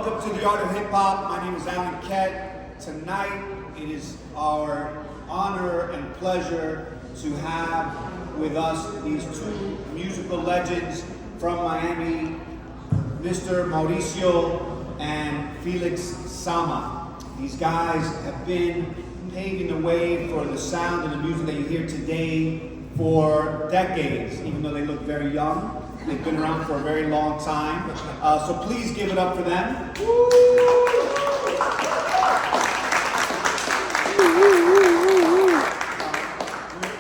Welcome to the Art of Hip Hop. My name is Alan Kett. Tonight, it is our honor and pleasure to have with us these two musical legends from Miami, Mr. Mauricio and Felix Sama. These guys have been paving the way for the sound and the music that you hear today for decades, even though they look very young. They've been around for a very long time. So please give it up for them.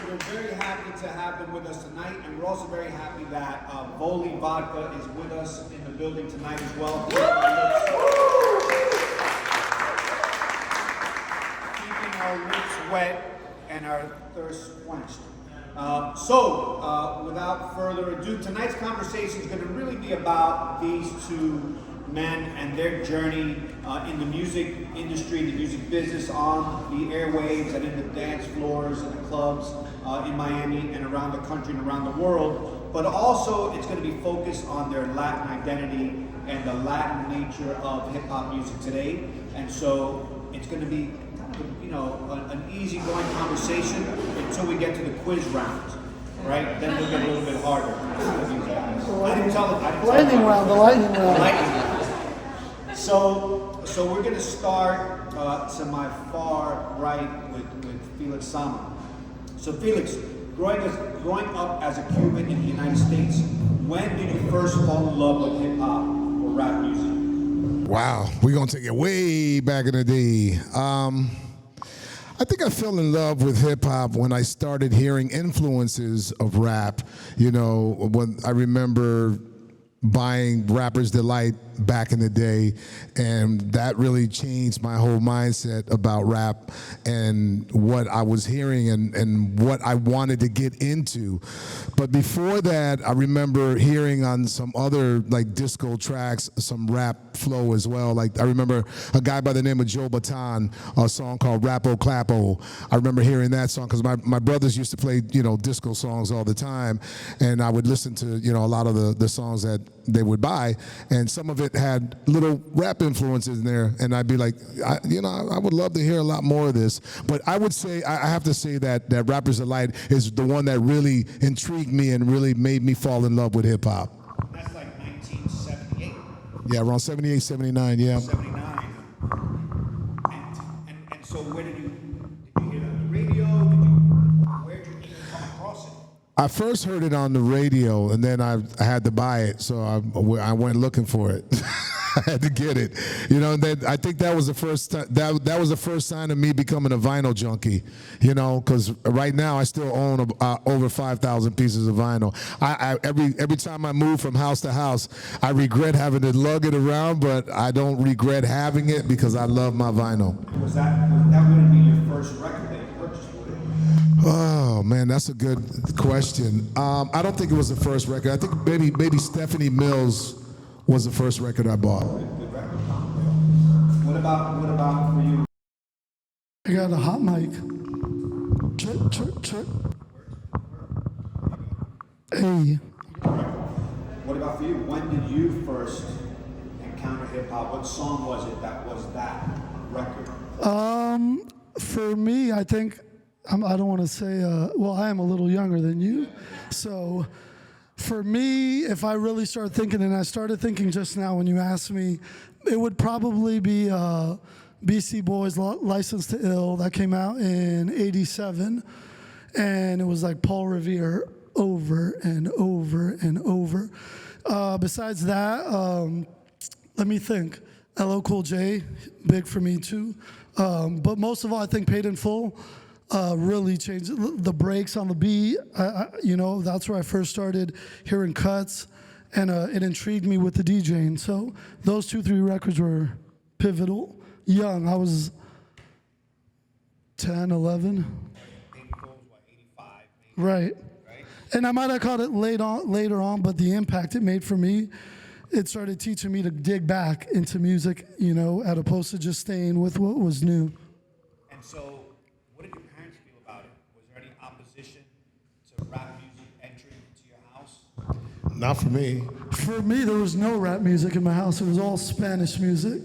We're very happy to have them with us tonight, and we're also very happy that Voli Vodka is with us in the building tonight as well. Keeping our lips wet and our thirst quenched. Without further ado, tonight's conversation is going to really be about these two men and their journey in the music industry, the music business, on the airwaves and in the dance floors and the clubs in Miami and around the country and around the world. But also, it's going to be focused on their Latin identity and the Latin nature of hip-hop music today. And so it's going to be an easygoing conversation until we get to the quiz round, right? Then we'll get a little bit harder. I didn't tell them. The lightning round. So we're going to start to my far right with Felix Sama. So Felix, growing up as a Cuban in the United States, when did you first fall in love with hip hop or rap music? Wow, we're gonna take it way back in the day. I think I fell in love with hip hop when I started hearing influences of rap. You know, when I remember buying Rapper's Delight back in the day, and that really changed my whole mindset about rap and what I was hearing and what I wanted to get into. But before that, I remember hearing on some other like disco tracks some rap flow as well. Like I remember a guy by the name of Joe Baton, a song called Rappo Clappo. I remember hearing that song because my brothers used to play, disco songs all the time, and I would listen to, a lot of the songs that they would buy, and some of it had little rap influences in there, and I'd be like, I would love to hear a lot more of this. But I would say, I have to say that Rapper's Delight is the one that really intrigued me and really made me fall in love with hip hop. That's like 1978. Yeah, around 78, 79, yeah. 79. And so where did you hear that on the radio? Where did you come across it? I first heard it on the radio, and then I had to buy it, so I went looking for it. I had to get it, And then I think that was the first that was the first sign of me becoming a vinyl junkie, Because right now I still own over 5,000 pieces of vinyl. Every time I move from house to house, I regret having to lug it around, but I don't regret having it because I love my vinyl. That wouldn't be your first record that you purchased, would it? Oh man, that's a good question. I don't think it was the first record. I think maybe Stephanie Mills was the first record I bought. Good record. What about for you? I got a hot mic. Check. Hey. What about for you? When did you first encounter hip hop? What song was it that was that record? For me, I think I don't want to say. I am a little younger than you, so. For me, if I really start thinking, and I started thinking just now when you asked me, it would probably be BC Boys' License to Ill that came out in '87, and it was like Paul Revere over and over and over. Besides that, let me think. LL Cool J, big for me too. But most of all, I think Paid in Full. Really changed the breaks on the beat. That's where I first started hearing cuts, and it intrigued me with the DJing. So those 2-3 records were pivotal. Young, I was 10, 11. 85, right. And I might have caught it later on, but the impact it made for me, it started teaching me to dig back into music, as opposed to just staying with what was new. And so, what did your parents feel about it? Was there any opposition to rap music entering into your house? Not for me. For me, there was no rap music in my house. It was all Spanish music.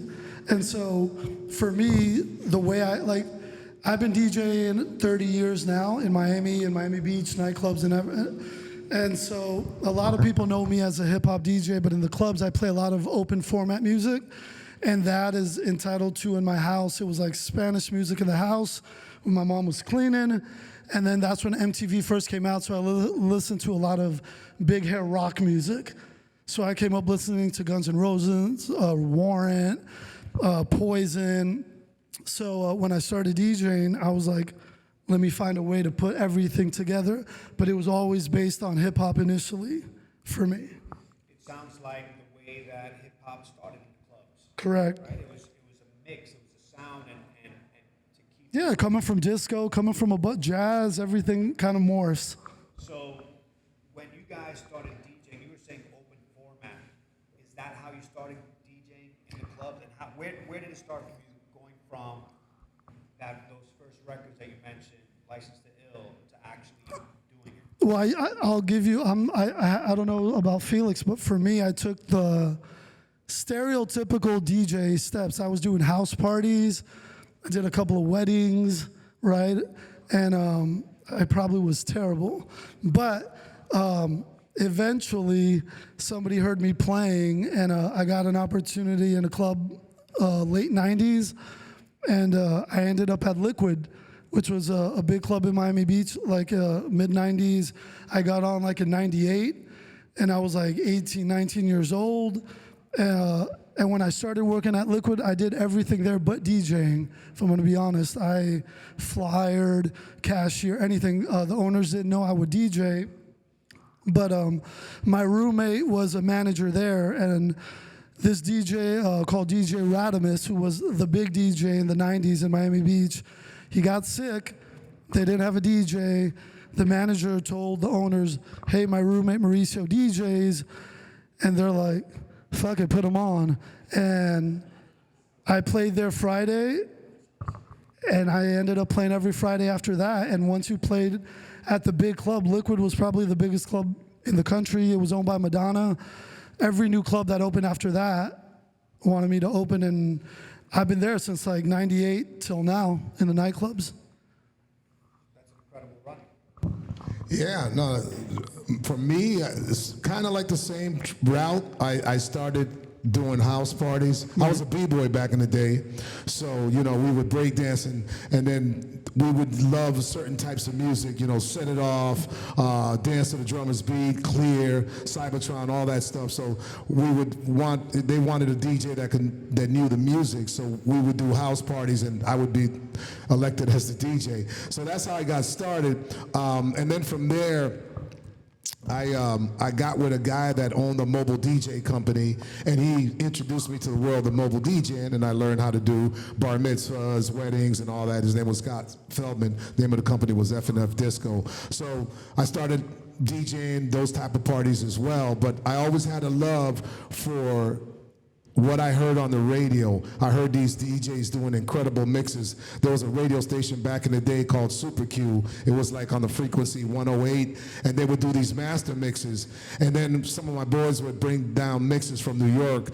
And so for me, the way I've been DJing 30 years now in Miami Beach, nightclubs and so a lot of people know me as a hip hop DJ, but in the clubs I play a lot of open format music, and that is entitled to in my house. It was like Spanish music in the house when my mom was cleaning, and then that's when MTV first came out, so I listened to a lot of big hair rock music. So I came up listening to Guns N' Roses, Warrant, Poison. So when I started DJing, I was like, let me find a way to put everything together. But it was always based on hip hop initially for me. It sounds like the way that hip hop started in the clubs. Correct. Right? It was a mix. It was a sound and to keep. Yeah, coming from disco, coming from jazz, everything kind of morphs. So when you guys started DJing, you were saying open format. Is that how you started DJing in the clubs? And where did it start for you, going from those first records that you mentioned, License to Ill, to actually doing it? Well, I'll give you, I don't know about Felix, but for me, I took the stereotypical DJ steps. I was doing house parties. I did a couple of weddings, right? And I probably was terrible. But eventually, somebody heard me playing, and I got an opportunity in a club late 90s, and I ended up at Liquid, which was a big club in Miami Beach, like mid 90s. I got on like in 98, and I was like 18, 19 years old. And when I started working at Liquid, I did everything there but DJing, if I'm gonna be honest. I flyered, cashier, anything. The owners didn't know I would DJ, but my roommate was a manager there, and this DJ called DJ Radimus, who was the big DJ in the 90s in Miami Beach, he got sick. They didn't have a DJ. The manager told the owners, hey, my roommate Mauricio DJs. And they're like, fuck it, put him on. And I played there Friday, and I ended up playing every Friday after that. And once you played at the big club, Liquid was probably the biggest club in the country. It was owned by Madonna. Every new club that opened after that wanted me to open, and I've been there since like 98 till now in the nightclubs. That's an incredible run. Yeah, no, for me, it's kind of like the same route. I started doing house parties. I was a b-boy back in the day, so we would break dance, and then we would love certain types of music, Set It Off, Dance to the Drummer's Beat, Clear, Cybertron, all that stuff. So they wanted a DJ that knew the music, so we would do house parties, and I would be elected as the DJ. So that's how I got started, and then from there, I got with a guy that owned a mobile DJ company, and he introduced me to the world of mobile DJing, and I learned how to do bar mitzvahs, weddings, and all that. His name was Scott Feldman. The name of the company was F&F Disco. So I started DJing those type of parties as well, but I always had a love for what I heard on the radio. I heard these DJs doing incredible mixes. There was a radio station back in the day called Super Q. It was like on the frequency 108, and they would do these master mixes. And then some of my boys would bring down mixes from New York,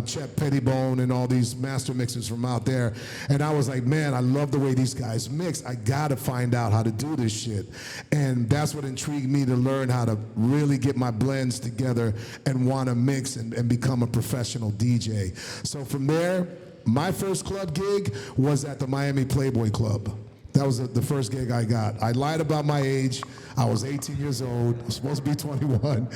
Chet Pettibone and all these master mixes from out there. And I was like, man, I love the way these guys mix. I gotta find out how to do this shit. And that's what intrigued me to learn how to really get my blends together and wanna mix and become a professional DJ. So from there, my first club gig was at the Miami Playboy Club. That was the first gig I got. I lied about my age. I was 18 years old. I was supposed to be 21.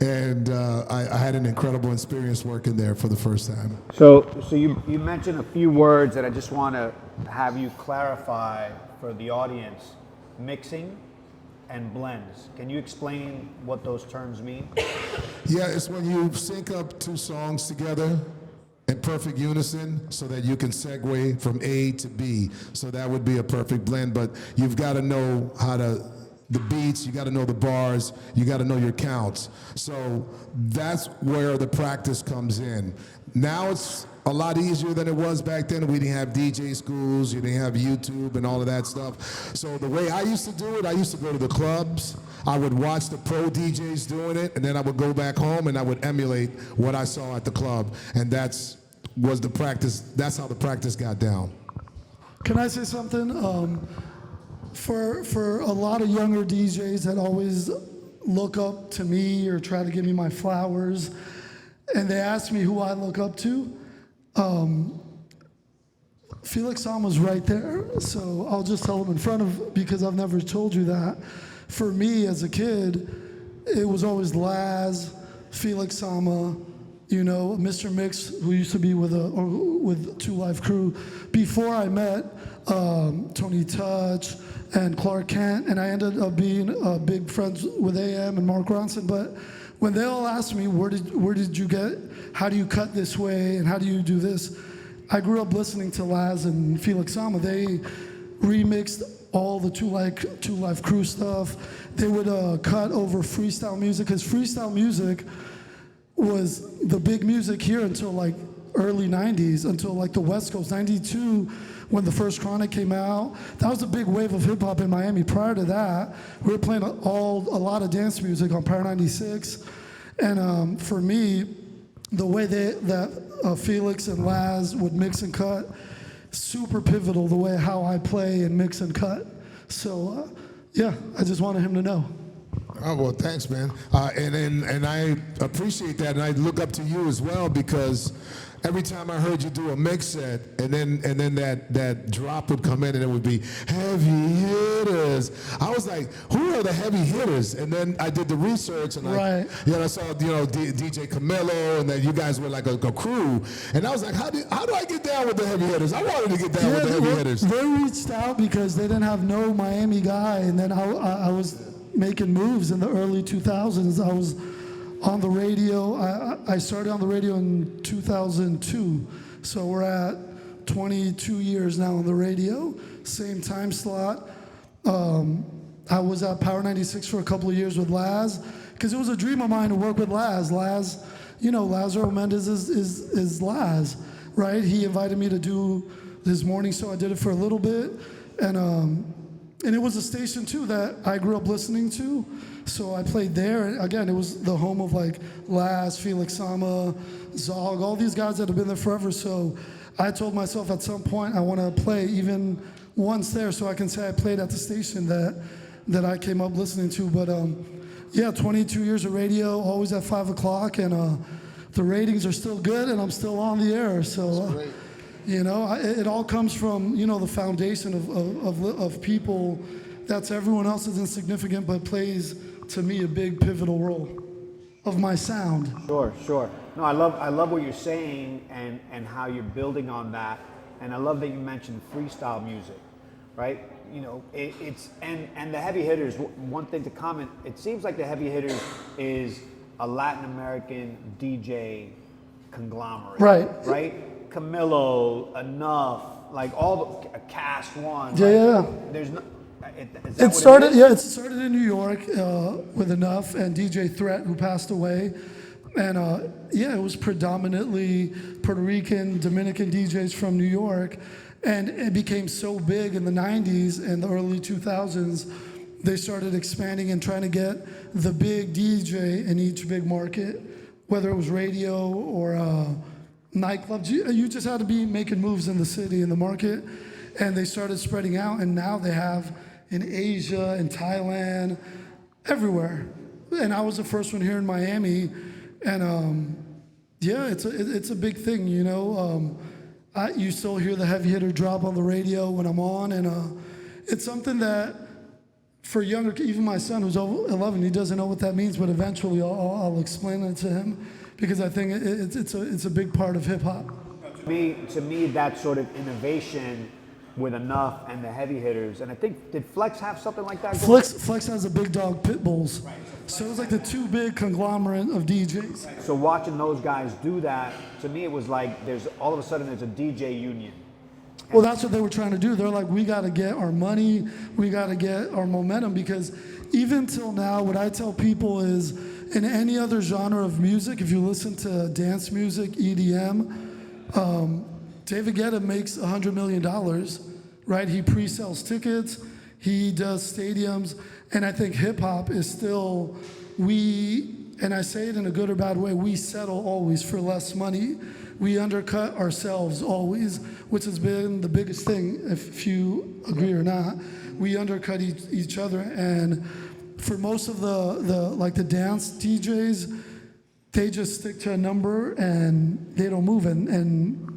And I had an incredible experience working there for the first time. So you mentioned a few words that I just want to have you clarify for the audience. Mixing and blends. Can you explain what those terms mean? Yeah, it's when you sync up two songs together in perfect unison so that you can segue from A to B. So that would be a perfect blend, but you've got to know how to the beats, you got to know the bars, you got to know your counts. So that's where the practice comes in. Now it's a lot easier than it was back then. We didn't have DJ schools, you didn't have YouTube and all of that stuff. So the way I used to do it, I used to go to the clubs, I would watch the pro DJs doing it, and then I would go back home and I would emulate what I saw at the club. And that's how the practice got down. Can I say something? For a lot of younger DJs that always look up to me or try to give me my flowers, and they ask me who I look up to, Felix Sama's right there. So I'll just tell them in front of, because I've never told you that. For me as a kid, it was always Laz, Felix Sama, you know, Mr. Mix, who used to be with Two Live Crew, before I met Tony Touch and Clark Kent, and I ended up being big friends with AM and Mark Ronson. But when they all asked me, where did you get, how do you cut this way, and how do you do this? I grew up listening to Laz and Felix Sama. They remixed all the Two Live Crew stuff. They would cut over freestyle music, because freestyle music was the big music here until like early 90s, until like the West Coast, 92, when the first Chronic came out. That was a big wave of hip hop in Miami. Prior to that, we were playing a lot of dance music on Power 96. And for me, the way that Felix and Laz would mix and cut, super pivotal, the way how I play and mix and cut. So yeah, I just wanted him to know. Oh, well, thanks, man. And I appreciate that, and I look up to you as well, because every time I heard you do a mix set, and then that drop would come in, and it would be heavy hitters. I was like, who are the heavy hitters? And then I did the research, and I saw DJ Camilo, and then you guys were like a crew, and I was like, how do I get down with the heavy hitters? I wanted to get down with the heavy hitters. They reached out because they didn't have no Miami guy, and then I was making moves in the early 2000s. I was on the radio. I started on the radio in 2002, so we're at 22 years now on the radio, same time slot. I was at Power 96 for a couple of years with Laz, because it was a dream of mine to work with Laz. Laz, Lazaro Mendez is Laz, right? He invited me to do his morning show. I did it for a little bit, and it was a station too that I grew up listening to, so I played there. And again, it was the home of like Laz, Felix Sama, Zog, all these guys that have been there forever. So I told myself at some point I want to play even once there, so I can say I played at the station that I came up listening to. But yeah, 22 years of radio, always at 5 o'clock, and the ratings are still good, and I'm still on the air. So. It all comes from, the foundation of people. That's everyone else is insignificant, but plays, to me, a big pivotal role of my sound. Sure. No, I love what you're saying and how you're building on that. And I love that you mentioned freestyle music, right? It's the heavy hitters. One thing to comment, it seems like the heavy hitters is a Latin American DJ conglomerate. Right? Camilo, Enough, like all the Cast One. Yeah. There's no. It started in New York with Enough and DJ Threat, who passed away, and it was predominantly Puerto Rican, Dominican DJs from New York, and it became so big in the '90s and the early 2000s. They started expanding and trying to get the big DJ in each big market, whether it was radio or nightclubs. You just had to be making moves in the city, in the market, and they started spreading out, and now they have in Asia, in Thailand, everywhere. And I was the first one here in Miami, and it's a big thing, you still hear the heavy hitter drop on the radio when I'm on, and it's something that for younger, even my son who's 11, he doesn't know what that means, but eventually I'll explain it to him, because I think it's a big part of hip hop. To me, that sort of innovation with Enough and the heavy hitters, and I think, did Flex have something like that? Flex has a big dog, Pit Bulls. Right. So it was like the two big conglomerate of DJs. So watching those guys do that, to me, it was like there's all of a sudden there's a DJ union. Well, that's what they were trying to do. They're like, we got to get our money, we got to get our momentum, because even till now, what I tell people is, in any other genre of music, if you listen to dance music, EDM, David Guetta makes $100 million, right? He pre-sells tickets, he does stadiums, and I think hip hop is still, and I say it in a good or bad way, we settle always for less money. We undercut ourselves always, which has been the biggest thing, if you agree or not. We undercut each other, and for most of the dance DJs, they just stick to a number and they don't move, and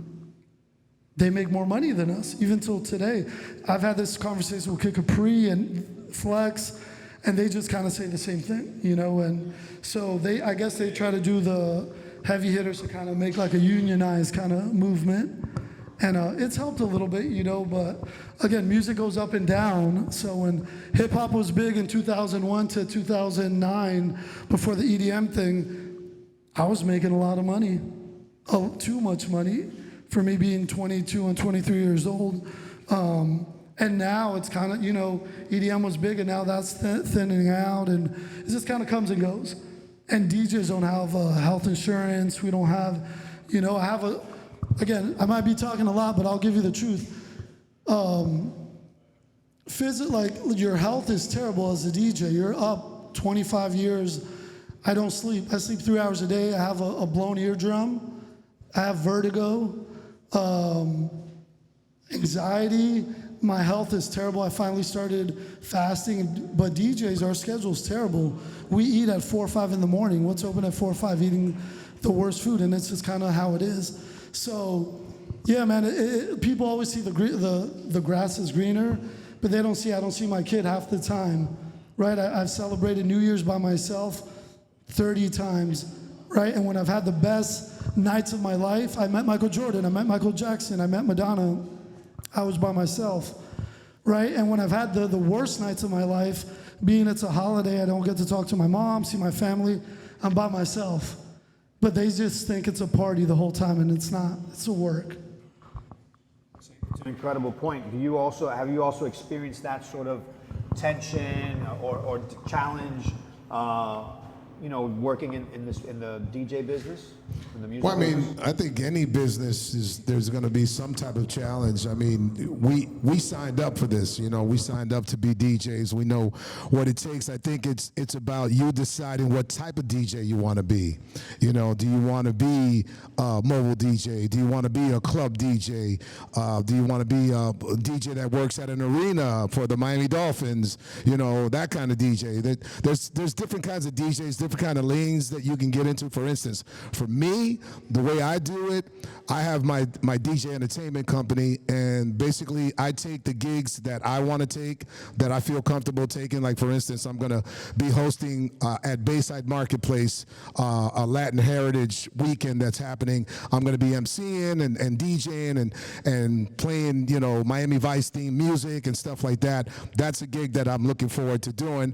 they make more money than us, even till today. I've had this conversation with Kid Capri and Flex, and they just kind of say the same thing, you know, and so I guess they try to do the heavy hitters to kind of make like a unionized kind of movement, and it's helped a little bit, you know, but again, music goes up and down. So when hip hop was big in 2001 to 2009, before the EDM thing, I was making a lot of money, too much money for me being 22 and 23 years old. And now it's kind of, you know, EDM was big and now that's thinning out, and it just kind of comes and goes. And DJs don't have health insurance. We don't have, you know, again, I might be talking a lot, but I'll give you the truth. Your health is terrible as a DJ. You're up 25 years. I don't sleep. I sleep 3 hours a day. I have a blown eardrum. I have vertigo, anxiety. My health is terrible. I finally started fasting, but DJs, our schedule's terrible. We eat at 4 or 5 in the morning. What's open at 4 or 5? Eating the worst food, and it's just kind of how it is. So, yeah, man, people always see the grass is greener, but I don't see my kid half the time, right? I've celebrated New Year's by myself 30 times, right? And when I've had the best nights of my life, I met Michael Jordan, I met Michael Jackson, I met Madonna, I was by myself, right? And when I've had the worst nights of my life, being it's a holiday, I don't get to talk to my mom, see my family, I'm by myself. But they just think it's a party the whole time, and it's not. It's a work. It's an incredible point. Have you also experienced that sort of tension or challenge? You know, working in the DJ business, in the music Well, I mean, business? I think any business there's going to be some type of challenge. I mean, we signed up for this. You know, we signed up to be DJs. We know what it takes. I think it's about you deciding what type of DJ you want to be. You know, do you want to be a mobile DJ? Do you want to be a club DJ? Do you want to be a DJ that works at an arena for the Miami Dolphins? You know, that kind of DJ. There's different kinds of DJs, different kind of lanes that you can get into. For instance, for me, the way I do it, I have my DJ entertainment company, and basically I take the gigs that I want to take, that I feel comfortable taking. Like, for instance, I'm going to be hosting at Bayside Marketplace a Latin Heritage weekend that's happening. I'm going to be emceeing and DJing and playing, you know, Miami Vice theme music and stuff like that. That's a gig that I'm looking forward to doing.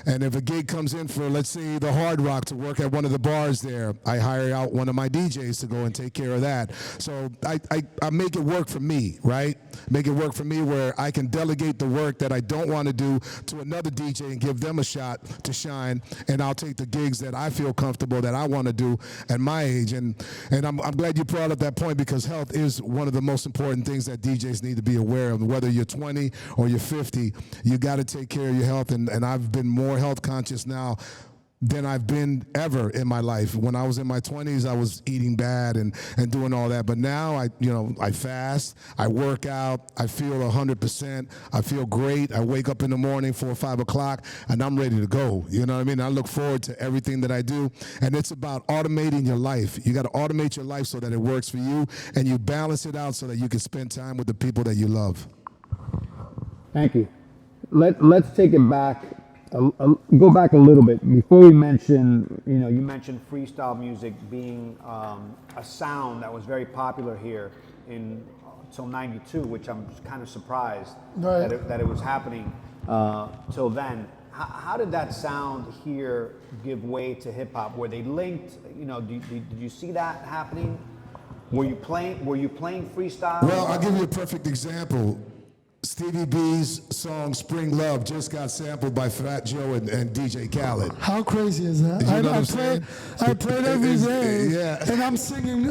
And if a gig comes in for, let's say, the Hard Rock to work at one of the bars there, I hire out one of my DJs to go and take care of that. So I make it work for me, right? Make it work for me where I can delegate the work that I don't want to do to another DJ and give them a shot to shine, and I'll take the gigs that I feel comfortable that I want to do at my age. And I'm glad you brought up that point, because health is one of the most important things that DJs need to be aware of. Whether you're 20 or you're 50, you got to take care of your health, and I've been more health conscious now than I've been ever in my life. When I was in my 20s, I was eating bad and doing all that. But now I fast, I work out, I feel 100%, I feel great. I wake up in the morning 4 or 5 o'clock and I'm ready to go. You know what I mean? I look forward to everything that I do. And it's about automating your life. You got to automate your life so that it works for you, and you balance it out so that you can spend time with the people that you love. Thank you. Let's take it back. Go back a little bit before we mention. You mentioned freestyle music being a sound that was very popular here until '92, which I'm kind of surprised right. that it was happening till then. How did that sound here give way to hip hop? Were they linked? You know, did you see that happening? Were you playing freestyle? Well, I'll give you a perfect example. Stevie B's song "Spring Love" just got sampled by Fat Joe and DJ Khaled. How crazy is that? You know what I'm saying? I play it every day, yeah. and I'm singing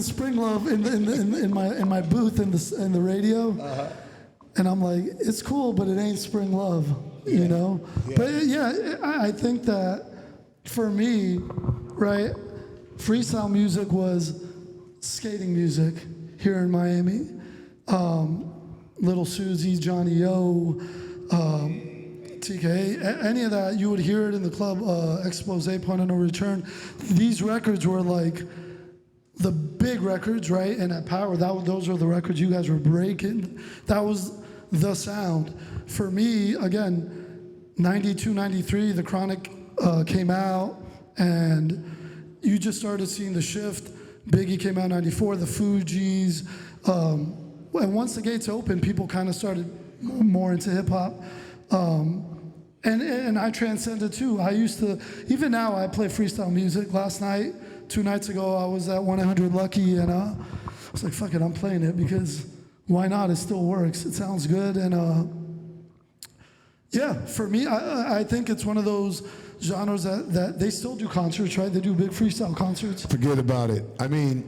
"Spring Love" in my booth in the radio, and I'm like, it's cool, but it ain't spring love, you know. Yeah. But yeah, I think that for me, right, freestyle music was skating music here in Miami. Little Susie, Johnny O, TK, any of that, you would hear it in the club, Expose, Point of No Return. These records were like the big records, right? And at Power, those are the records you guys were breaking. That was the sound. For me, again, 92, 93, The Chronic came out, and you just started seeing the shift. Biggie came out in 94, the Fugees. And once the gates opened, people kind of started more into hip hop. And I transcended too. I used to, even now I play freestyle music. Last night, 2 nights ago, I was at 1-800 Lucky, and I was like, fuck it, I'm playing it because why not? It still works. It sounds good. And yeah, for me, I think it's one of those genres that they still do concerts, right? They do big freestyle concerts. Forget about it. I mean,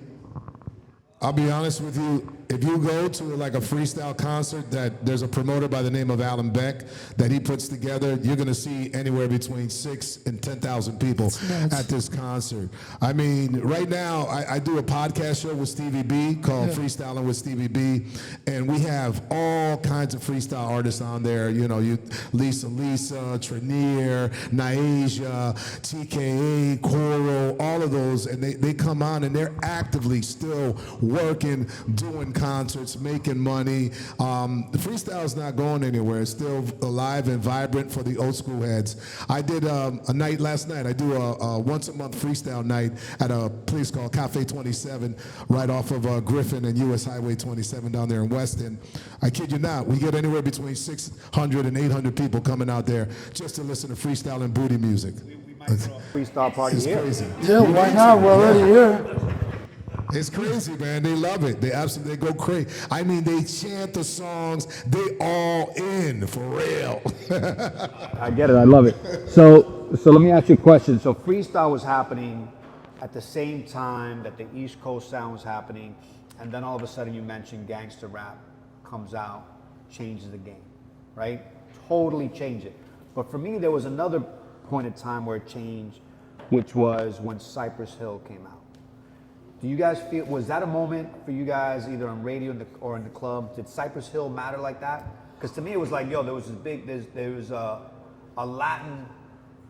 I'll be honest with you. If you go to like a freestyle concert that there's a promoter by the name of Alan Beck that he puts together, you're going to see anywhere between 6,000 and 10,000 people at this concert. I mean, right now I do a podcast show with Stevie B called Freestyling with Stevie B, and we have all kinds of freestyle artists on there. You know, Lisa, Trenier, Naija, TKA, Coro, all of those, and they come on and they're actively still working, doing concerts, making money. The freestyle is not going anywhere. It's still alive and vibrant for the old school heads. I did a night last night. I do a once a month freestyle night at a place called Cafe 27 right off of Griffin and US Highway 27 down there in Weston. I kid you not, we get anywhere between 600 and 800 people coming out there just to listen to freestyle and booty music. Freestyle party It's here. crazy. Yeah, why not? We're already here. It's crazy, man. They love it. They absolutely go crazy. I mean, they chant the songs. They all in, for real. I get it. I love it. So let me ask you a question. So freestyle was happening at the same time that the East Coast sound was happening, and then all of a sudden you mentioned gangster rap comes out, changes the game, right? Totally changed it. But for me, there was another point in time where it changed, which was when Cypress Hill came out. Do you guys feel, was that a moment for you guys either on radio or in the club? Did Cypress Hill matter like that? Because to me it was like, yo, there was this big, there was a Latin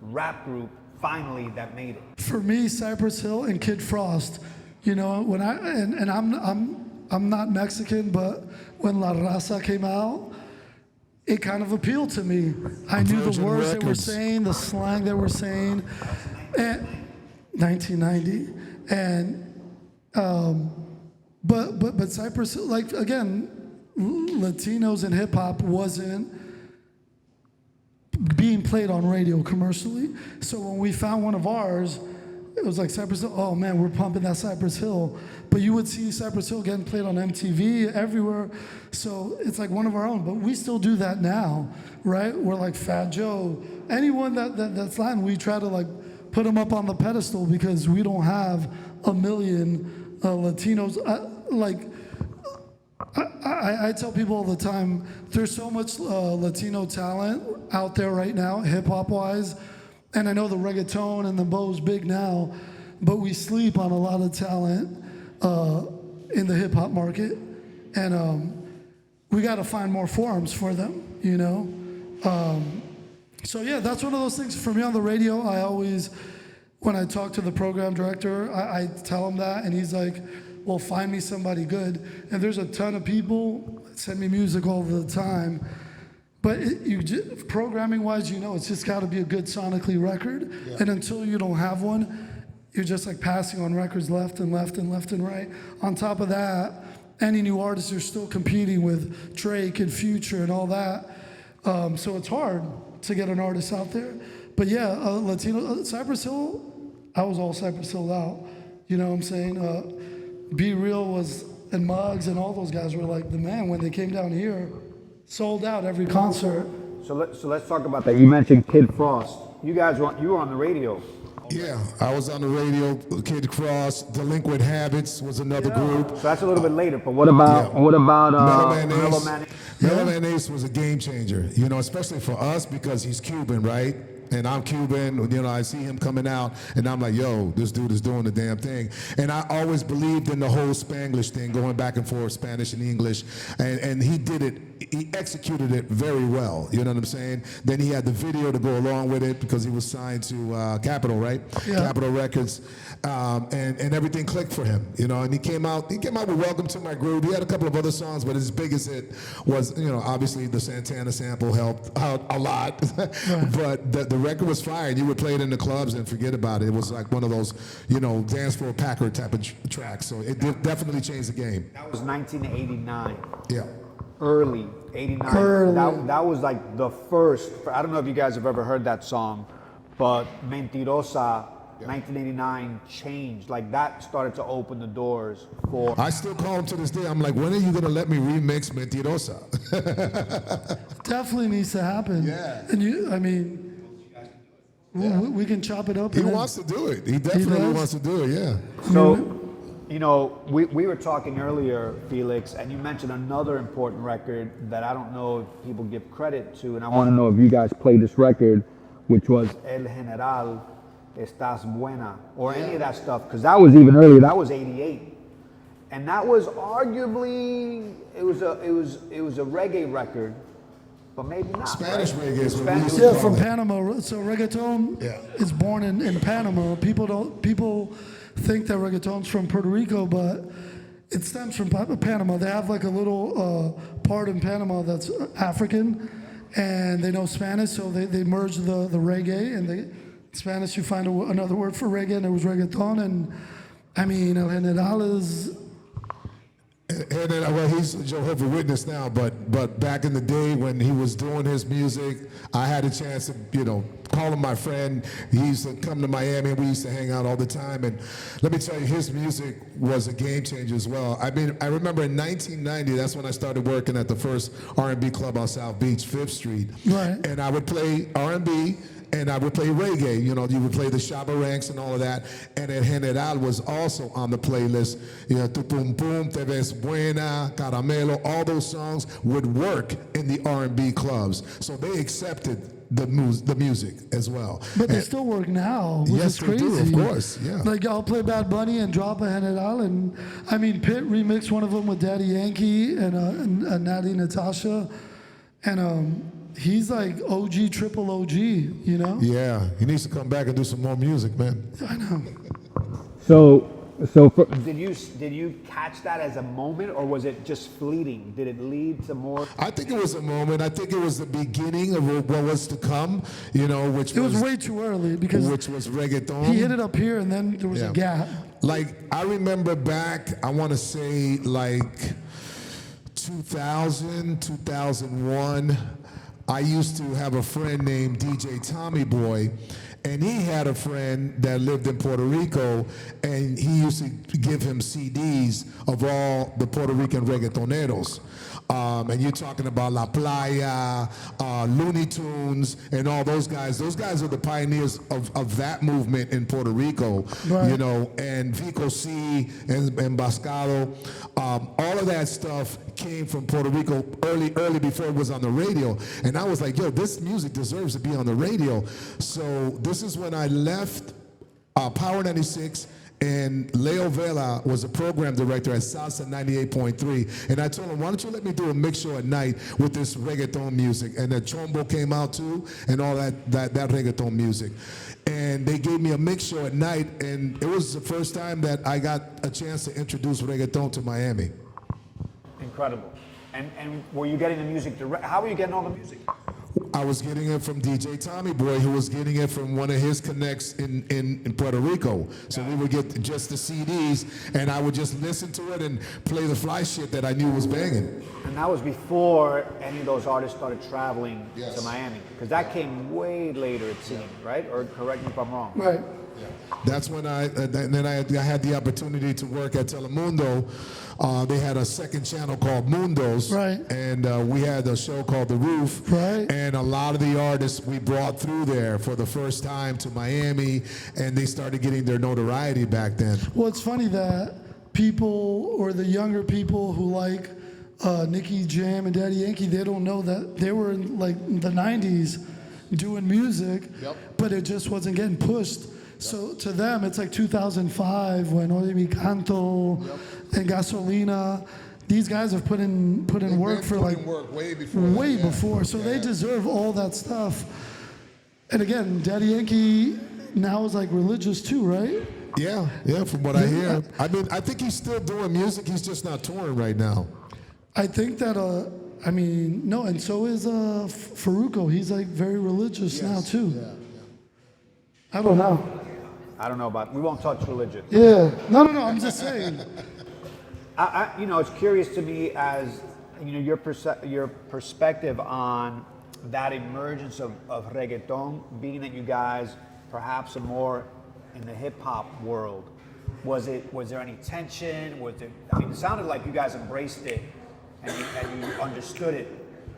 rap group finally that made it. For me, Cypress Hill and Kid Frost, you know, when I'm not Mexican, but when La Raza came out, it kind of appealed to me. I knew the Virgin words they were Records. saying, the slang they were saying. And 1990. And but Cypress, like, again, Latinos and hip hop wasn't being played on radio commercially. So when we found one of ours, it was like Cypress Hill. Oh man, we're pumping that Cypress Hill. But you would see Cypress Hill getting played on MTV everywhere. So it's like one of our own. But we still do that now, right? We're like Fat Joe. Anyone that's Latin, we try to like put them up on the pedestal because we don't have a million Latinos. I tell people all the time, there's so much Latino talent out there right now, hip-hop wise, and I know the reggaeton and the bow's big now, but we sleep on a lot of talent in the hip-hop market, and we got to find more forums for them, you know? So yeah, that's one of those things for me on the radio. I always, when I talk to the program director, I tell him that, and he's like, well, find me somebody good. And there's a ton of people that send me music all the time. But programming-wise, you know, it's just got to be a good sonically record. Yeah. And until you don't have one, you're just like passing on records left and left and left and right. On top of that, any new artists are still competing with Drake and Future and all that. So it's hard to get an artist out there. But yeah, Latino, Cypress Hill, I was all Cypress Hill out. You know what I'm saying? Be Real was and Muggs and all those guys were like the man when they came down here, sold out every concert. So let's talk about that. You mentioned Kid Frost. You were on the radio. Yeah, I was on the radio. Kid Cross, Delinquent Habits was another group. So that's a little bit later. But what about Mellow Man Mellow Ace? Man? Mellow Man Ace was a game changer, you know, especially for us because he's Cuban, right? And I'm Cuban, you know, I see him coming out, and I'm like, yo, this dude is doing the damn thing. And I always believed in the whole Spanglish thing, going back and forth, Spanish and English, and he did it, he executed it very well, you know what I'm saying? Then he had the video to go along with it because he was signed to Capitol, right? Yeah. Capitol Records, and everything clicked for him, you know, and he came out with Welcome to My Groove. He had a couple of other songs, but his biggest hit was, you know, obviously the Santana sample helped out a lot, but the record was fire. You would play it in the clubs and forget about it. It was like one of those, you know, dance floor packer type of tracks. So it definitely changed the game. That was 1989. Yeah. Early 89. Early. That was like the first. I don't know if you guys have ever heard that song, but Mentirosa. 1989 changed. Like that started to open the doors for. I still call him to this day. I'm like, when are you gonna let me remix Mentirosa? Definitely needs to happen. Yeah. And I mean, we can chop it up. He and then- wants to do it. He definitely does? wants to do it. Yeah. So, you know, we were talking earlier, Felix, and you mentioned another important record that I don't know if people give credit to, and I want to know if you guys played this record, which was El General Estás Buena, or any of that stuff, because that was even earlier. That was '88, and that was arguably it was a reggae record, but maybe not. Spanish right? reggae is what we Spanish- used to Yeah, call from it. Panama. So reggaeton Yeah. is born in Panama. People think that reggaeton's from Puerto Rico, but it stems from Panama. They have like a little part in Panama that's African, and they know Spanish, so they merge the reggae and they. Spanish, you find another word for reggae, and it was reggaeton. And I mean, El General is. And then, well, he's a Jehovah's Witness now, but back in the day when he was doing his music, I had a chance to, you know, call him my friend. He used to come to Miami, and we used to hang out all the time. And let me tell you, his music was a game changer as well. I mean, I remember in 1990, that's when I started working at the first R&B club on South Beach, 5th Street. Right. And I would play R&B, and I would play reggae. You know, you would play the Shabba Ranks and all of that. And El General was also on the playlist. You know, Tu Pum Pum, Te Ves Buena, Caramelo, all those songs would work in the R&B clubs. So they accepted the music as well. But they And- still work now, which Yes, is they crazy. do, of course, yeah. Like I'll play Bad Bunny and drop a General, and I mean Pitt remixed one of them with Daddy Yankee and Natty Natasha, and he's like OG, triple OG, you know? Yeah, he needs to come back and do some more music, man. I know. So did you catch that as a moment, or was it just fleeting? Did it lead to more? I think it was a moment. I think it was the beginning of what was to come, you know, which It was way too early because which was reggaeton. he hit it up here and then there was Yeah. a gap. Like, I remember back, I want to say like 2000, 2001, I used to have a friend named DJ Tommy Boy, and he had a friend that lived in Puerto Rico, and he used to give him CDs of all the Puerto Rican reggaetoneros. And you're talking about La Playa, Looney Tunes, and all those guys. Those guys are the pioneers of that movement in Puerto Rico, Right. you know, and Vico C and Bascado. All of that stuff came from Puerto Rico early before it was on the radio. And I was like, yo, this music deserves to be on the radio. So this is when I left Power 96, and Leo Vela was a program director at Salsa 98.3, and I told him, why don't you let me do a mix show at night with this reggaeton music? And the chombo came out too, and all that reggaeton music. And they gave me a mix show at night, and it was the first time that I got a chance to introduce reggaeton to Miami. Incredible. And were you getting the music direct? How were you getting all the music? I was getting it from DJ Tommy Boy, who was getting it from one of his connects in Puerto Rico. So we would get just the CDs, and I would just listen to it and play the fly shit that I knew was banging. And that was before any of those artists started traveling Yes. to Miami, because that came way later, it seemed, right? Or correct me if I'm wrong. Right. That's when I had the opportunity to work at Telemundo. They had a second channel called Mundos, Right. And we had a show called The Roof, Right. And a lot of the artists we brought through there for the first time to Miami, and they started getting their notoriety back then. Well, it's funny that people or the younger people who like Nicky Jam and Daddy Yankee, they don't know that they were in like the 90s doing music, but it just wasn't getting pushed. So to them, it's like 2005 when Oye Mi Canto and Gasolina, these guys have put in work for like work way before. way before. So they deserve all that stuff. And again, Daddy Yankee now is like religious too, right? Yeah, from what I hear. I mean, I think he's still doing music. He's just not touring right now. I think that, no, and so is Faruko. He's like very religious now too. I don't know. I don't know about. We won't touch religion. Yeah. No. I'm just saying. It's curious to me as your perspective on that emergence of reggaeton, being that you guys perhaps are more in the hip hop world. Was there any tension? It sounded like you guys embraced it and you understood it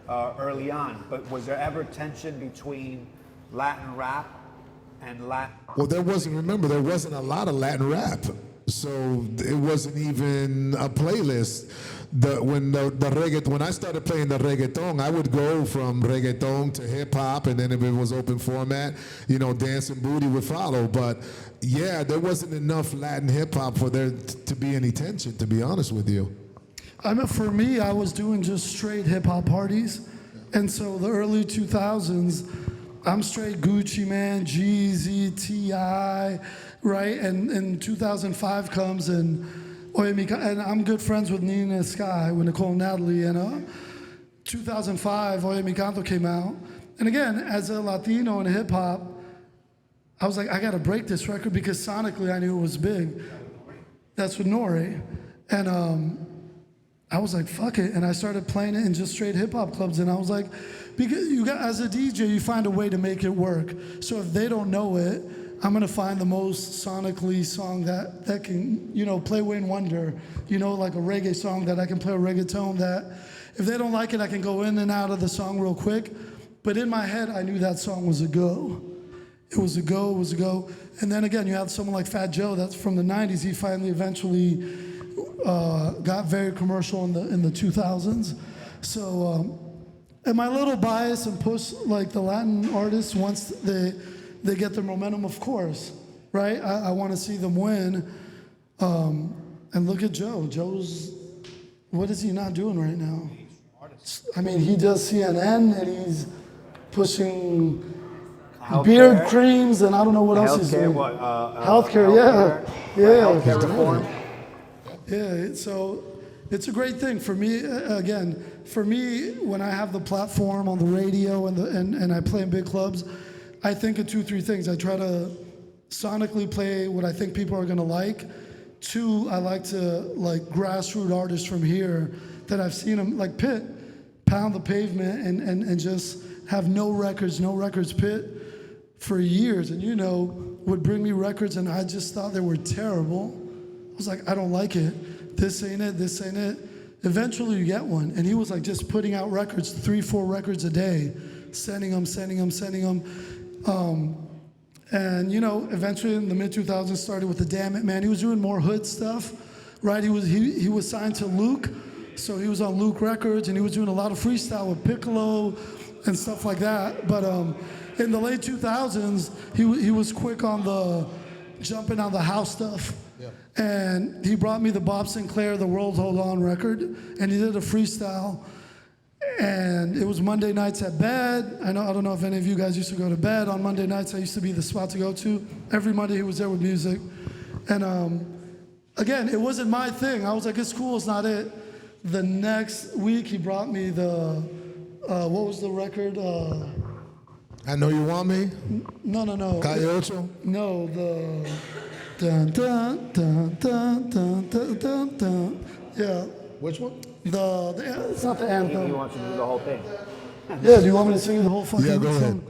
early on. But was there ever tension between Latin rap and Latin? Well, there wasn't a lot of Latin rap. So it wasn't even a playlist. When I started playing the reggaeton, I would go from reggaeton to hip hop, and then if it was open format, dancing booty would follow. But yeah, there wasn't enough Latin hip hop for there to be any tension, to be honest with you. For me, I was doing just straight hip hop parties, and so the early 2000s, I'm straight Gucci Man, Jeezy, T.I., right? And 2005 comes and I'm good friends with Nina Sky, with Nicole and Natalie, and 2005, Oye Mi Canto came out. And again, as a Latino in hip hop, I was like, I gotta break this record because sonically I knew it was big. That's with Nori. And I was like, fuck it. And I started playing it in just straight hip hop clubs. And I was like, because as a DJ, you find a way to make it work. So if they don't know it, I'm gonna find the most sonically song that can, play Wayne Wonder, like a reggae song that I can play a reggaeton that if they don't like it, I can go in and out of the song real quick. But in my head, I knew that song was a go. It was a go. And then again, you have someone like Fat Joe, that's from the 90s. He finally eventually got very commercial in the 2000s. So, am I a little biased and push like the Latin artists once they get their momentum? Of course, right? I want to see them win. And look at Joe. What is he not doing right now? I mean, he does CNN and he's pushing beard creams and I don't know what else he's doing. Healthcare, yeah. Healthcare reform. Yeah, so it's a great thing for me. Again, for me, when I have the platform on the radio and I play in big clubs, I think of 2-3 things. I try to sonically play what I think people are gonna like. 2, I like to like grassroots artists from here that I've seen them like Pitt pound the pavement and just have no records. Pitt for years, and would bring me records and I just thought they were terrible. I was like, I don't like it. This ain't it. Eventually you get one. And he was like just putting out records, 3-4 records a day, sending them. And eventually in the mid-2000s started with the Damn It Man. He was doing more hood stuff, right? He was signed to Luke, so he was on Luke Records and he was doing a lot of freestyle with Piccolo and stuff like that. But in the late 2000s, he was quick on the jumping on the house stuff. Yeah. And he brought me the Bob Sinclair, The World Hold On record, and he did a freestyle. And it was Monday nights at bed. I don't know if any of you guys used to go to bed on Monday nights. I used to be the spot to go to. Every Monday he was there with music. And again, it wasn't my thing. I was like, it's cool, it's not it. The next week he brought me the, what was the record? I Know You Want Me? No. Calle Ocho? No, the dun dun dun dun dun dun dun dun. Yeah. Which one? It's not the anthem. He wants to do the whole thing. Yeah, do you want me to sing you the whole fucking Yeah, go song?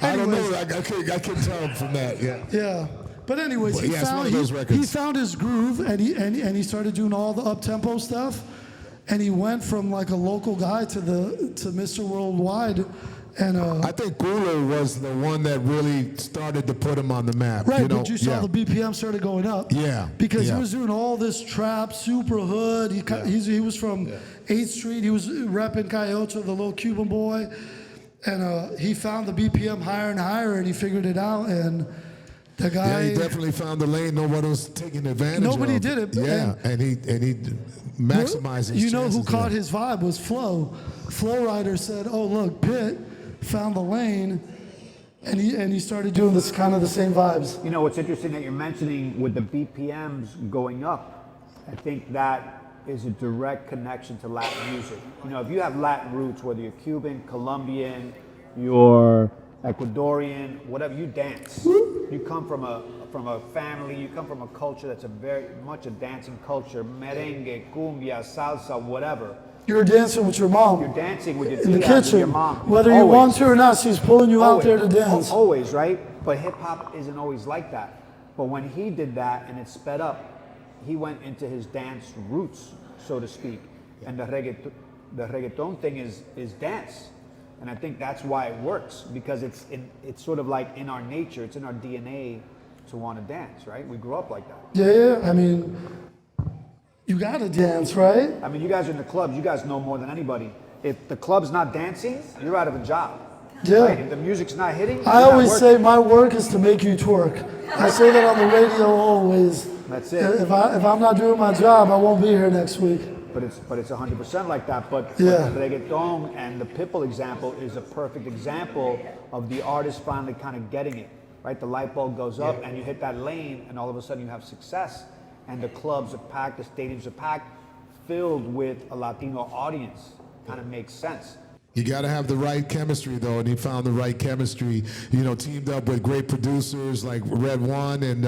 I don't Anyways. know. I couldn't tell from that. Yeah. Yeah. But anyways, But he, yeah, it's one found, of those he records. found his groove and he started doing all the up-tempo stuff. And he went from like a local guy to Mr. Worldwide. And I think Cooler was the one that really started to put him on the map. right, You know? but you saw Yeah. the BPM started going up. Yeah, Because yeah. he was doing all this trap, super hood. He was from 8th Street. He was repping Cayocho, the little Cuban boy. And he found the BPM higher and higher, and he figured it out. And the guy, Yeah, he definitely found the lane nobody was taking advantage of. Nobody did it. Yeah, and he maximized his You know who chances caught there. his vibe was Flo. Flo Rider said, "Oh look, Pitt found the lane," and he started doing this kind of the same vibes. You know, what's interesting that you're mentioning with the BPMs going up, I think that is a direct connection to Latin music. You know, if you have Latin roots, whether you're Cuban, Colombian, you're Ecuadorian, whatever, you dance. You come from a family, you come from a culture that's a very much a dancing culture, merengue, cumbia, salsa, whatever. You're dancing with your mom You're dancing with your in the tias, with kitchen, your mom. whether you Always. want to or not. She's pulling you out there to dance. Always, right? But hip hop isn't always like that. But when he did that and it sped up, he went into his dance roots, so to speak. And the reggaeton thing is dance. And I think that's why it works, because it's sort of like in our nature, it's in our DNA to want to dance, right? We grew up like that. Yeah, I mean, you gotta dance, right? I mean, you guys are in the clubs, you guys know more than anybody. If the club's not dancing, you're out of a job. Yeah. Right? If the music's not hitting, I you're not always working. say my work is to make you twerk. I say that on the radio always. That's it. If I'm not doing my job, I won't be here next week. But it's 100% like that. But Yeah. the reggaeton and the Pitbull example is a perfect example of the artist finally kind of getting it, right? The light bulb goes up and you hit that lane and all of a sudden you have success and the clubs are packed, the stadiums are packed, filled with a Latino audience. Kind of makes sense. You got to have the right chemistry, though, and he found the right chemistry. You know, teamed up with great producers like Red One and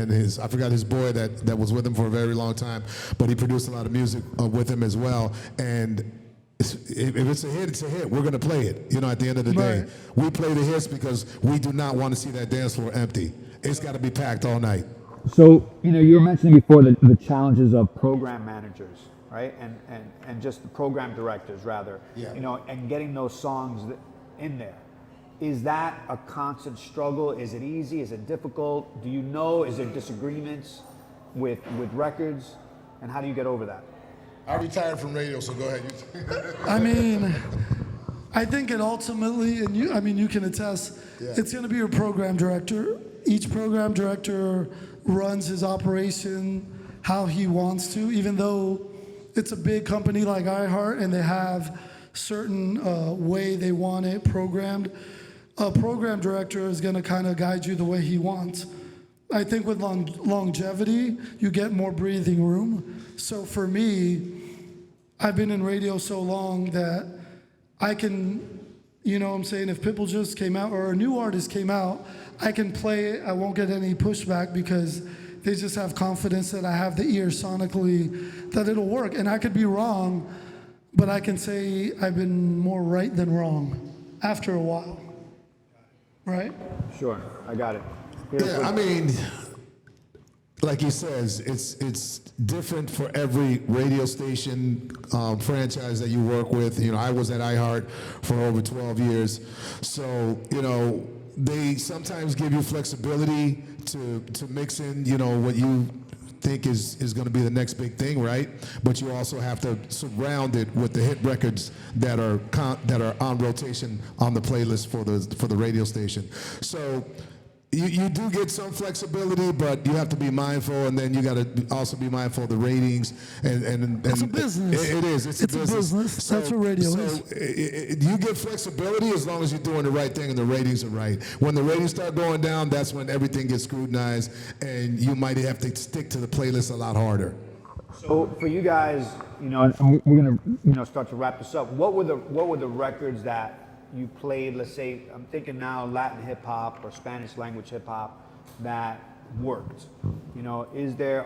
his, I forgot his boy that was with him for a very long time, but he produced a lot of music with him as well. And if it's a hit, it's a hit. We're gonna play it. You know, at the end of the day, Right. we play the hits because we do not want to see that dance floor empty. It's got to be packed all night. So, you know, you were mentioning before the challenges of Program managers, right? And just the program directors, rather. Yeah. You know, and getting those songs in there. Is that a constant struggle? Is it easy? Is it difficult? Do you know? Is there disagreements with records? And how do you get over that? I retired from radio, so go ahead. I mean, I think it ultimately, and you can attest, it's going to be your program director. Each program director runs his operation how he wants to, even though it's a big company like iHeart and they have certain way they want it programmed. A program director is going to kind of guide you the way he wants. I think with longevity, you get more breathing room. So for me, I've been in radio so long that I can, you know what I'm saying, if Pitbull just came out or a new artist came out, I can play it. I won't get any pushback because they just have confidence that I have the ear sonically that it'll work. And I could be wrong, but I can say I've been more right than wrong after a while. Right? Sure, I got it. Yeah, I mean, like he says, it's different for every radio station franchise that you work with. You know, I was at iHeart for over 12 years, so you know they sometimes give you flexibility to mix in, you know, what you think is going to be the next big thing, right? But you also have to surround it with the hit records that are on rotation on the playlist for the radio station. So you do get some flexibility, but you have to be mindful, and then you got to also be mindful of the ratings. And It's a business. It is. It's a business. That's what radio is. You get flexibility as long as you're doing the right thing and the ratings are right. When the ratings start going down, that's when everything gets scrutinized, and you might have to stick to the playlist a lot harder. So for you guys, you know, and we're gonna, you know, start to wrap this up. What were the records that you played? Let's say I'm thinking now Latin hip hop or Spanish language hip hop that worked. You know,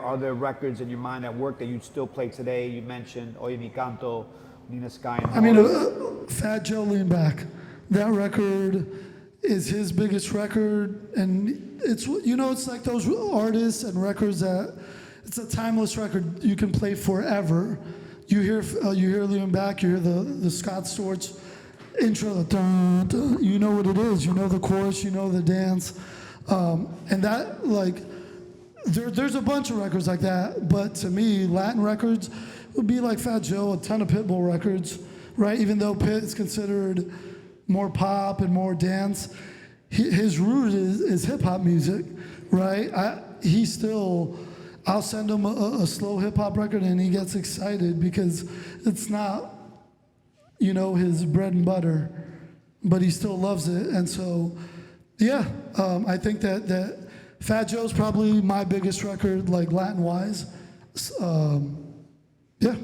are there records in your mind that work that you'd still play today? You mentioned Oye Mi Canto, Nina Sky and I mean, Horace. Fat Joe Lean Back. That record is his biggest record, and it's it's like those artists and records that it's a timeless record you can play forever. You hear Lean Back, you hear the Scott Storch intro, the dun, dun, you know what it is, you know the chorus, you know the dance, and that like there's a bunch of records like that, but to me Latin records would be like Fat Joe, a ton of Pitbull records, right? Even though Pitt is considered more pop and more dance, his root is hip hop music, right? I'll send him a slow hip hop record and he gets excited because it's not, his bread and butter, but he still loves it. And so, yeah, I think that Fat Joe's probably my biggest record, like Latin wise. Yeah.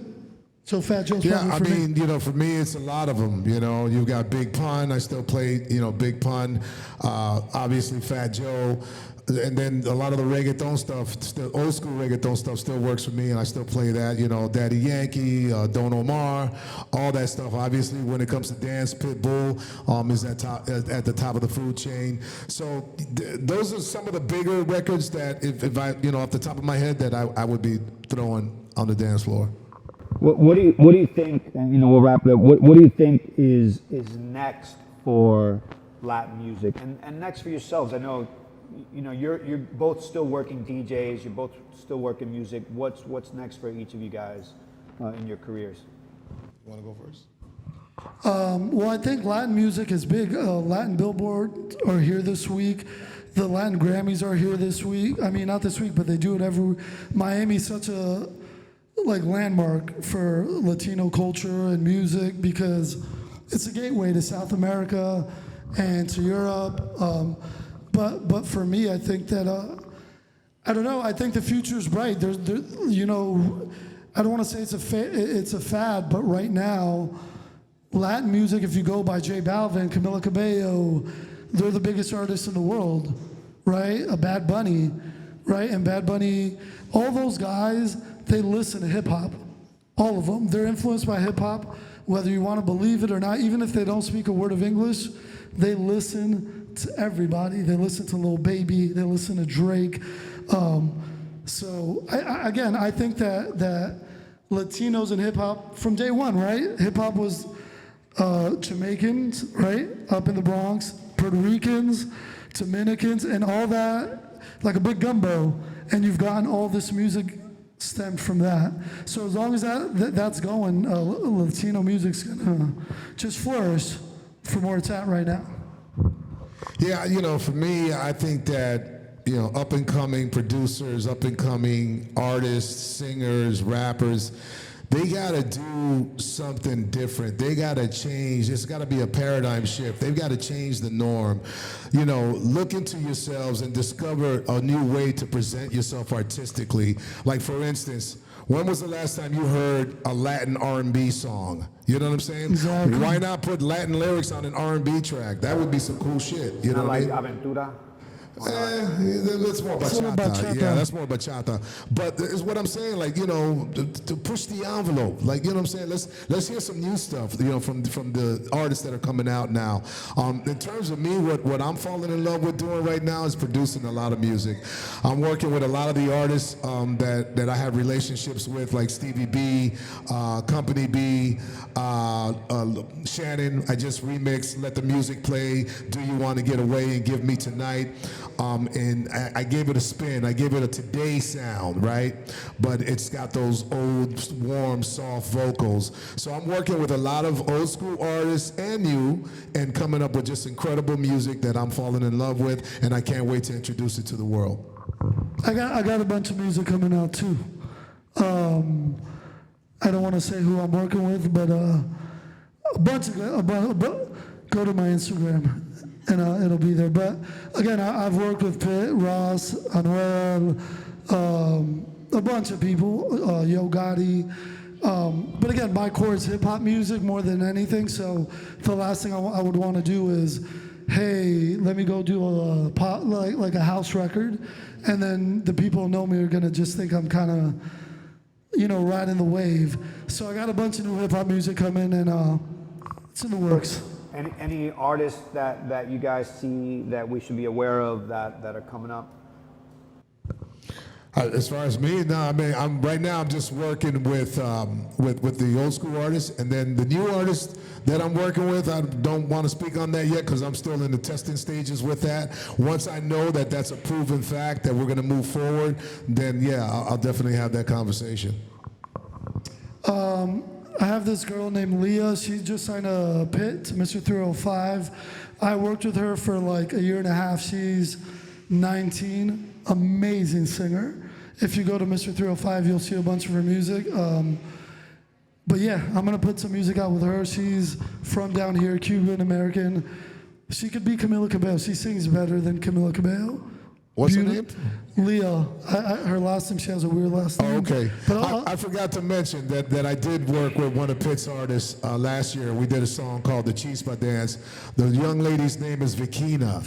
So Fat Joe's probably for me. For me, it's a lot of them. You've got Big Pun. I still play, Big Pun. Obviously, Fat Joe. And then a lot of the reggaeton stuff, still old school reggaeton stuff, still works for me, and I still play that. Daddy Yankee, Don Omar, all that stuff. Obviously, when it comes to dance, Pitbull is at the top of the food chain. So those are some of the bigger records that, if I, off the top of my head, that I would be throwing on the dance floor. What do you think? And we'll wrap it up. What do you think is Next for Latin music and next for yourselves? I know, you're both still working DJs. You're both still working music. What's next for each of you guys in your careers? You want to go first? Well, I think Latin music is big. Latin Billboard are here this week. The Latin Grammys are here this week. I mean, not this week, but they do it every. Miami's such a landmark for Latino culture and music because it's a gateway to South America and to Europe. But for me, I think that I don't know. I think the future is bright. I don't want to say it's a fad, but right now, Latin music, if you go by J Balvin, Camila Cabello, they're the biggest artists in the world, right? A Bad Bunny, right? And Bad Bunny, all those guys, they listen to hip hop. All of them. They're influenced by hip hop, whether you want to believe it or not. Even if they don't speak a word of English, they listen to everybody. They listen to Lil Baby. They listen to Drake. So I think that Latinos and hip hop from day one, right? Hip hop was Jamaicans, right? Up in the Bronx, Puerto Ricans, Dominicans, and all that, like a big gumbo. And you've gotten all this music stemmed from that. So as long as that's going, Latino music's gonna just flourish from where it's at right now. Yeah, for me, I think that, up and coming producers, up and coming artists, singers, rappers, they gotta do something different. They gotta change. It's gotta be a paradigm shift. They've gotta change the norm. Look into yourselves and discover a new way to present yourself artistically. Like, for instance, when was the last time you heard a Latin R&B song? You know what I'm saying? Exactly. Why not put Latin lyrics on an R&B track? That would be some cool shit. You know what I mean? Aventura. That's more bachata. Yeah, that's more bachata. But it's what I'm saying, to push the envelope. You know what I'm saying? Let's hear some new stuff, from the artists that are coming out now. In terms of me, what I'm falling in love with doing right now is producing a lot of music. I'm working with a lot of the artists that I have relationships with, like Stevie B, Company B, Shannon. I just remixed Let the Music Play, Do You Want to Get Away and Give Me Tonight. And I gave it a spin. I gave it a today sound, right? But it's got those old, warm, soft vocals. So I'm working with a lot of old school artists and new, and coming up with just incredible music that I'm falling in love with, and I can't wait to introduce it to the world. I got a bunch of music coming out too. I don't want to say who I'm working with, but go to my Instagram. And it'll be there. But again, I've worked with Pitt, Ross, Anuel, a bunch of people, Yo Gotti. But again, my core is hip hop music more than anything. So the last thing I would want to do is, hey, let me go do a pop, like a house record, and then the people who know me are gonna just think I'm kind of, riding the wave. So I got a bunch of new hip hop music coming, and it's in the works. Any artists that you guys see that we should be aware of that are coming up? As far as me, no. I mean, I'm just working with the old school artists, and then the new artists that I'm working with. I don't want to speak on that yet because I'm still in the testing stages with that. Once I know that that's a proven fact that we're going to move forward, then yeah, I'll definitely have that conversation. I have this girl named Leah. She just signed a pit to Mr. 305. I worked with her for like a year and a half. She's 19. Amazing singer. If you go to Mr. 305, you'll see a bunch of her music. But yeah, I'm gonna put some music out with her. She's from down here, Cuban American. She could be Camila Cabello. She sings better than Camila Cabello. What's her name? Leah. Her last name, she has a weird last name. Oh, okay. But I forgot to mention that I did work with one of Pitt's artists last year. We did a song called The Chispa Dance. The young lady's name is Vikina.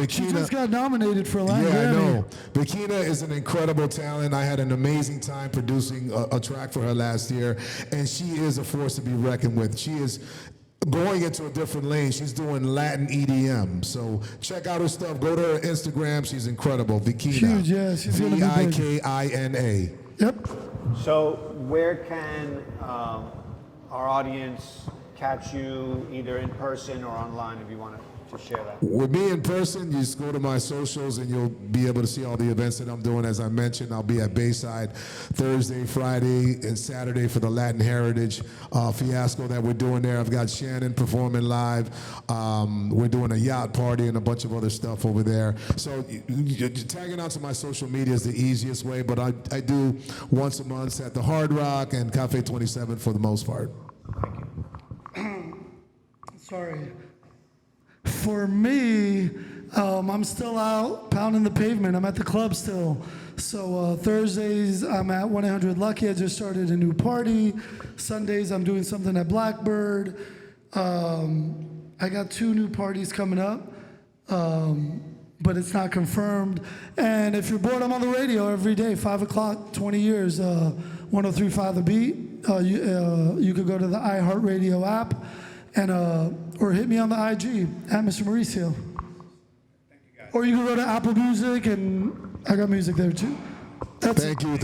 She just got nominated for a Latin Grammy. Grammy. I know. Vikina is an incredible talent. I had an amazing time producing a track for her last year, and she is a force to be reckoned with. She is going into a different lane. She's doing Latin EDM. So check out her stuff. Go to her Instagram. She's incredible. Vikina. Huge, yeah. She's gonna be big. Vikina. Yep. So where can our audience catch you, either in person or online, if you want to share that? With me in person, you just go to my socials and you'll be able to see all the events that I'm doing. As I mentioned, I'll be at Bayside Thursday, Friday, and Saturday for the Latin Heritage fiasco that we're doing there. I've got Shannon performing live. We're doing a yacht party and a bunch of other stuff over there. So tagging out to my social media is the easiest way, but I do once a month at the Hard Rock and Cafe 27 for the most part. Sorry. For me, I'm still out pounding the pavement. I'm at the club still. So Thursdays, I'm at 1-800-LUCKY. I just started a new party. Sundays, I'm doing something at Blackbird. I got 2 new parties coming up, but it's not confirmed. And if you're bored, I'm on the radio every day, 5 o'clock, 20 years, 103.5 The Beat. You could go to the iHeartRadio app. And or hit me on the IG at Mr. Mauricio. Thank you, guys. Or you can go to Apple Music, and I got music there too. Thank you.